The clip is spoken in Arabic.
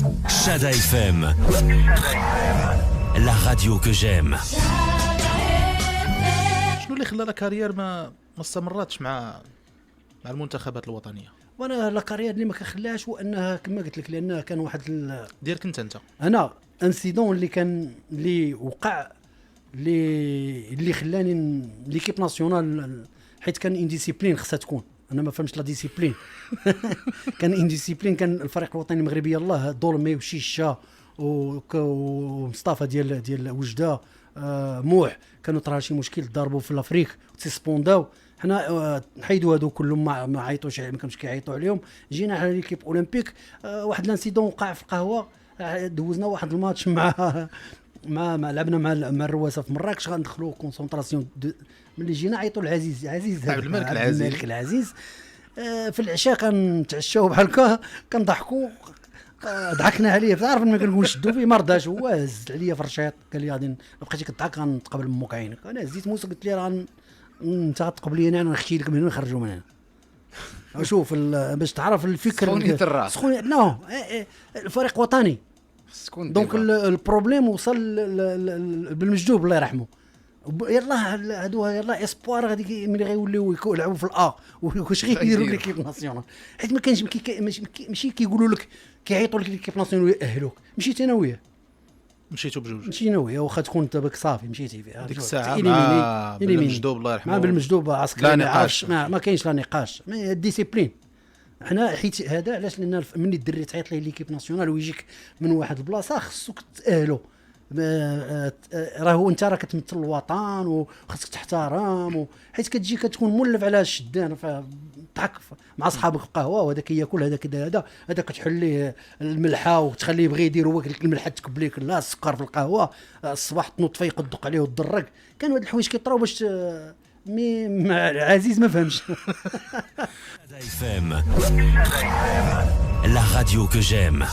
Chada FM, la radio que j'aime. شنو اللي خلى لا كارير ما استمرتش مع المنتخبات الوطنيه؟ وانا لا كارير اللي ما كنخليهاش هو انها كما قلت لك، لانها كان واحد ديالك انت انا انسيدون اللي وقع اللي خلاني ليكيب ناسيونال، حيت كان انديسيبلين خصها تكون. انا ما فهمتش لا ديسيبلين كان انديسيبلين. كان الفريق الوطني المغربي يلاه دولمي وشيشه ومصطفى ديال وجده موح كانوا طرا شي مشكل، ضربوا في الافريق وتسبونداو. حنا نحيدوا هادو كلهم، ما عيطوش، ما كانوش كيعيطوا عليهم. جينا على ليكيب اولمبيك، واحد الانسيدون وقع في القهوه. دوزنا واحد الماتش مع لعبنا مع الرواسه في مراكش، غندخلوا كونسونطراسيون. ملي جينا عيطوا العزيز عبد الملك العزيز. في العشاء كنتعشاو بحال هكا كنضحكوا، ضحكنا عليه. تعرف ما كنقول شدوا فيه، ما رضاش هو، هز عليا في الرشيط قال لي غادي بقيتي كتضحك غنتقبل امك عينك. انا هزيت موسى قلت لي راه انت غتقبلي انا نخشي لك من هنا نخرجوا من هنا. شوف باش تعرف الفكر سخونية الراس. نو الفريق وطني. دونك البروبليم وصل بالمجدوب الله يرحمه. يلاه هادو يلاه اسبوار غادي ملي غيوليو يلعبوا في الا واش غيديروا ليكيب ناسيونال، حيت ما كانش ماشي كيقولوا لك كيعيطوا لك ليكيب ناسيونال ويأهلوك. مشيت انا وياه، مشيتوا بجوج، مشينا وياه واخا تكون انت باك صافي مشيتي فيها ديك الساعه مع بالمجدوب الله يرحمه، مع بالمجدوب عسكري ما كاينش لا نقاش. الديسيبلين. حنا حيت هذا علاش، لان ملي الدري تعيط ليه ليكيب ناسيونال ويجيك من واحد البلاصه خصك تاهلو. راهو انت راه كتمثل الوطن وخصك تحترم، حيت كتجي كتكون مولف على الشدان ضحك مع صحابك في القهوه، وهذاك ياكل هذا كتحل ليه الملحه وتخليه يبغي يدير هو الملحه تكبليك لا السكر في القهوه. الصباح تنوض تفيق تدق عليه وتدرك. كانوا هاد الحوايج كيطراو باش عزيز ما فهمش. Chada FM, la radio que j'aime.